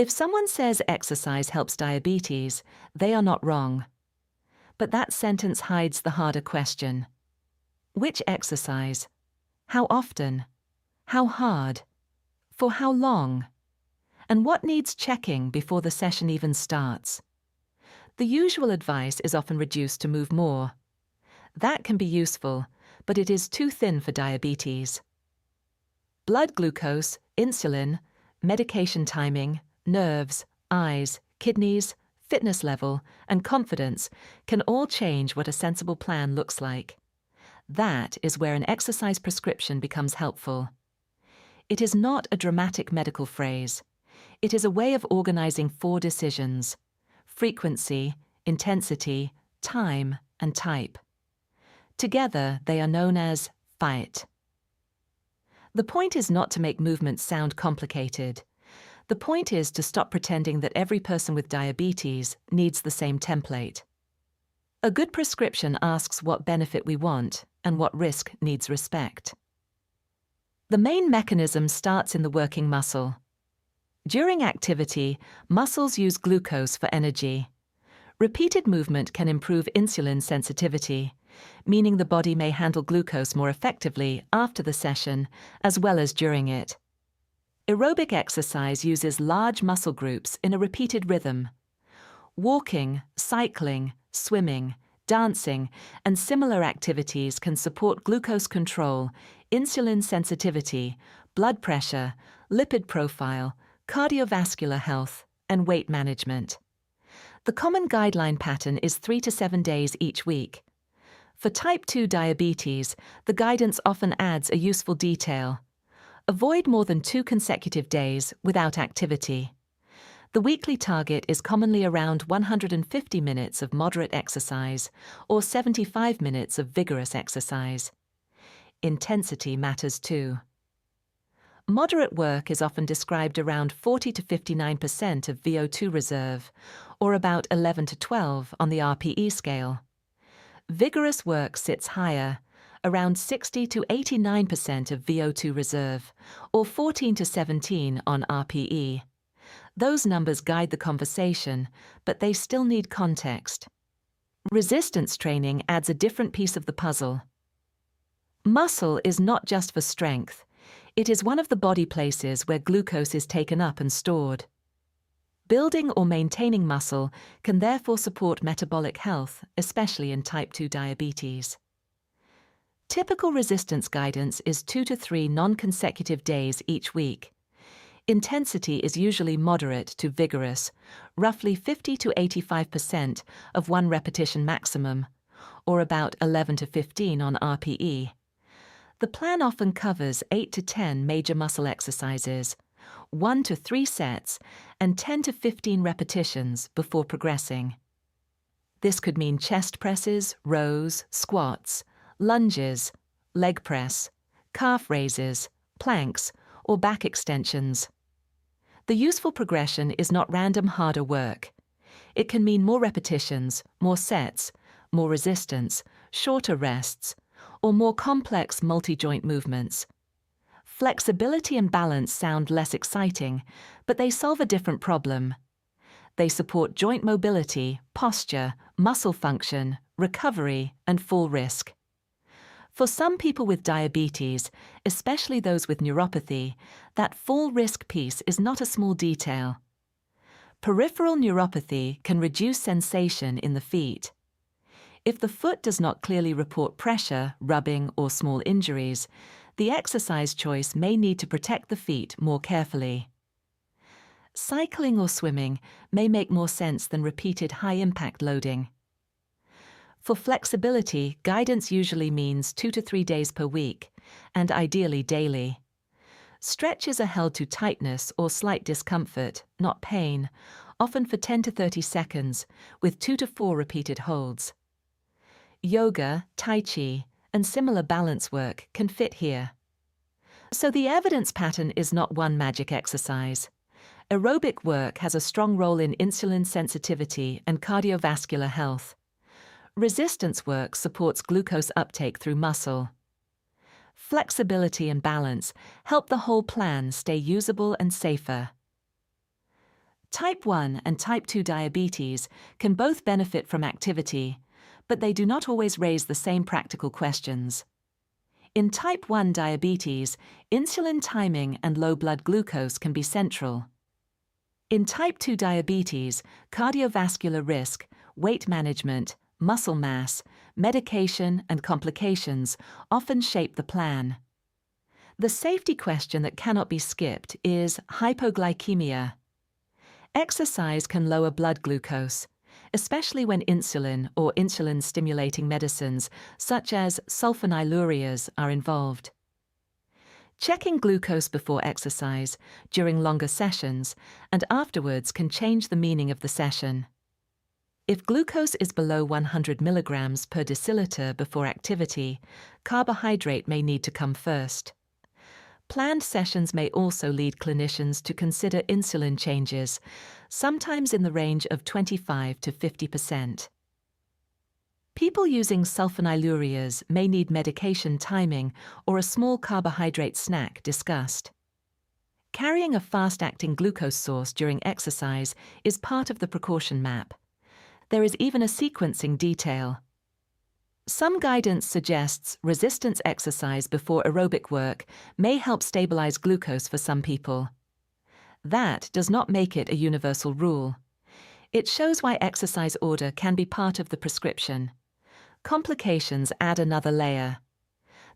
If someone says exercise helps diabetes, they are not wrong. But that sentence hides the harder question. Which exercise? How often? How hard? For how long? And what needs checking before the session even starts? The usual advice is often reduced to move more. That can be useful, but it is too thin for diabetes. Blood glucose, insulin, medication timing, nerves, eyes, kidneys, fitness level, and confidence can all change what a sensible plan looks like. That is where an exercise prescription becomes helpful. It is not a dramatic medical phrase. It is a way of organizing 4 decisions: frequency, intensity, time, and type. Together, they are known as FIGHT. The point is not to make movements sound complicated. The point is to stop pretending that every person with diabetes needs the same template. A good prescription asks what benefit we want and what risk needs respect. The main mechanism starts in the working muscle. During activity, muscles use glucose for energy. Repeated movement can improve insulin sensitivity, meaning the body may handle glucose more effectively after the session as well as during it. Aerobic exercise uses large muscle groups in a repeated rhythm. Walking, cycling, swimming, dancing, and similar activities can support glucose control, insulin sensitivity, blood pressure, lipid profile, cardiovascular health, and weight management. The common guideline pattern is 3 to 7 days each week. For type 2 diabetes, the guidance often adds a useful detail. Avoid more than 2 consecutive days without activity. The weekly target is commonly around 150 minutes of moderate exercise or 75 minutes of vigorous exercise. Intensity matters too. Moderate work is often described around 40 to 59% of VO2 reserve, or about 11 to 12 on the RPE scale. Vigorous work sits higher, around 60 to 89% of VO2 reserve, or 14 to 17 on RPE. Those numbers guide the conversation, but they still need context. Resistance training adds a different piece of the puzzle. Muscle is not just for strength. It is one of the body places where glucose is taken up and stored. Building or maintaining muscle can therefore support metabolic health, especially in type 2 diabetes. Typical resistance guidance is 2 to 3 non-consecutive days each week. Intensity is usually moderate to vigorous, roughly 50 to 85% of 1 repetition maximum, or about 11 to 15 on RPE. The plan often covers 8 to 10 major muscle exercises, 1 to 3 sets, and 10 to 15 repetitions before progressing. This could mean chest presses, rows, squats, lunges, leg press, calf raises, planks, or back extensions. The useful progression is not random harder work. It can mean more repetitions, more sets, more resistance, shorter rests, or more complex multi-joint movements. Flexibility and balance sound less exciting, but they solve a different problem. They support joint mobility, posture, muscle function, recovery, and fall risk. For some people with diabetes, especially those with neuropathy, that fall risk piece is not a small detail. Peripheral neuropathy can reduce sensation in the feet. If the foot does not clearly report pressure, rubbing, or small injuries, the exercise choice may need to protect the feet more carefully. Cycling or swimming may make more sense than repeated high-impact loading. For flexibility, guidance usually means 2 to 3 days per week, and ideally daily. Stretches are held to tightness or slight discomfort, not pain, often for 10 to 30 seconds, with 2 to 4 repeated holds. Yoga, Tai Chi, and similar balance work can fit here. So the evidence pattern is not one magic exercise. Aerobic work has a strong role in insulin sensitivity and cardiovascular health. Resistance work supports glucose uptake through muscle. Flexibility and balance help the whole plan stay usable and safer. Type 1 and type 2 diabetes can both benefit from activity, but they do not always raise the same practical questions. In type 1 diabetes, insulin timing and low blood glucose can be central. In type 2 diabetes, cardiovascular risk, weight management, muscle mass, medication, and complications often shape the plan. The safety question that cannot be skipped is hypoglycaemia. Exercise can lower blood glucose, especially when insulin or insulin-stimulating medicines such as sulfonylureas are involved. Checking glucose before exercise, during longer sessions, and afterwards can change the meaning of the session. If glucose is below 100 milligrams per deciliter before activity, carbohydrate may need to come first. Planned sessions may also lead clinicians to consider insulin changes, sometimes in the range of 25 to 50%. People using sulfonylureas may need medication timing or a small carbohydrate snack discussed. Carrying a fast-acting glucose source during exercise is part of the precaution map. There is even a sequencing detail. Some guidance suggests resistance exercise before aerobic work may help stabilize glucose for some people. That does not make it a universal rule. It shows why exercise order can be part of the prescription. Complications add another layer.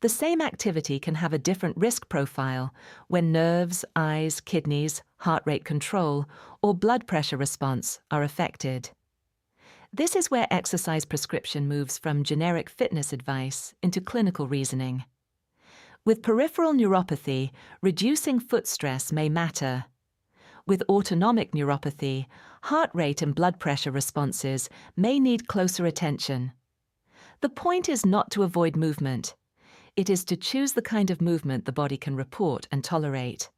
The same activity can have a different risk profile when nerves, eyes, kidneys, heart rate control, or blood pressure response are affected. This is where exercise prescription moves from generic fitness advice into clinical reasoning. With peripheral neuropathy, reducing foot stress may matter. With autonomic neuropathy, heart rate and blood pressure responses may need closer attention. The point is not to avoid movement. It is to choose the kind of movement the body can report and tolerate.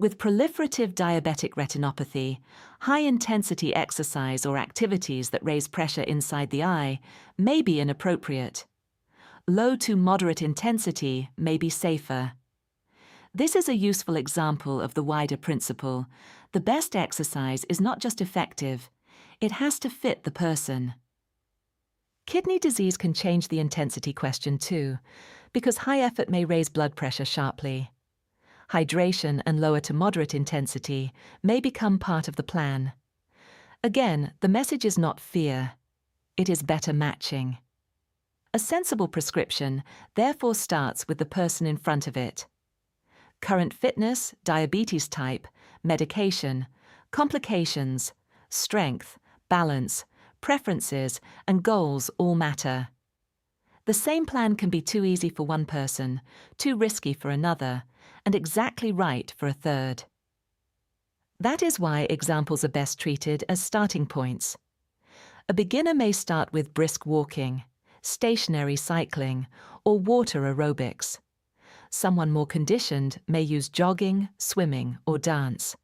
With proliferative diabetic retinopathy, high-intensity exercise or activities that raise pressure inside the eye may be inappropriate. Low to moderate intensity may be safer. This is a useful example of the wider principle. The best exercise is not just effective, it has to fit the person. Kidney disease can change the intensity question too, because high effort may raise blood pressure sharply. Hydration and lower to moderate intensity may become part of the plan. Again, the message is not fear. It is better matching. A sensible prescription therefore starts with the person in front of it. Current fitness, diabetes type, medication, complications, strength, balance, preferences, and goals all matter. The same plan can be too easy for one person, too risky for another, and exactly right for a third. That is why examples are best treated as starting points. A beginner may start with brisk walking, stationary cycling, or water aerobics. Someone more conditioned may use jogging, swimming, or dance.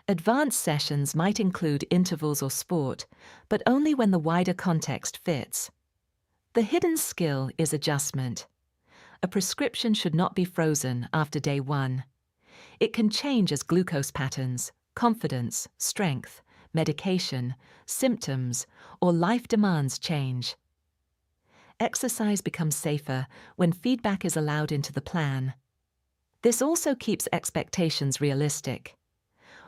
Advanced sessions might include intervals or sport, but only when the wider context fits. The hidden skill is adjustment. A prescription should not be frozen after day 1. It can change as glucose patterns, confidence, strength, medication, symptoms, or life demands change. Exercise becomes safer when feedback is allowed into the plan. This also keeps expectations realistic.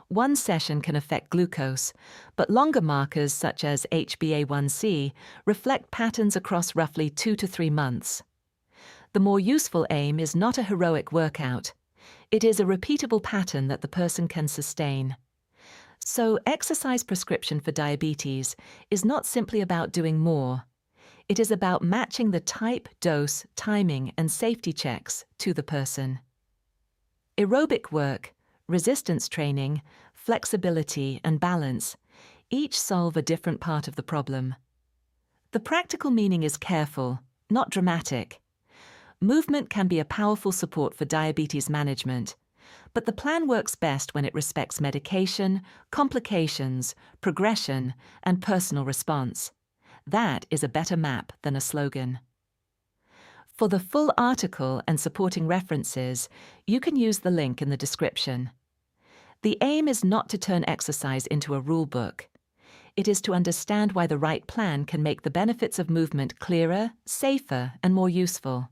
One session can affect glucose, but longer markers such as HbA1c reflect patterns across roughly 2 to 3 months. The more useful aim is not a heroic workout. It is a repeatable pattern that the person can sustain. So, exercise prescription for diabetes is not simply about doing more. It is about matching the type, dose, timing, and safety checks to the person. Aerobic work, resistance training, flexibility, and balance each solve a different part of the problem. The practical meaning is careful, not dramatic. Movement can be a powerful support for diabetes management, but the plan works best when it respects medication, complications, progression, and personal response. That is a better map than a slogan. For the full article and supporting references, you can use the link in the description. The aim is not to turn exercise into a rule book. It is to understand why the right plan can make the benefits of movement clearer, safer, and more useful.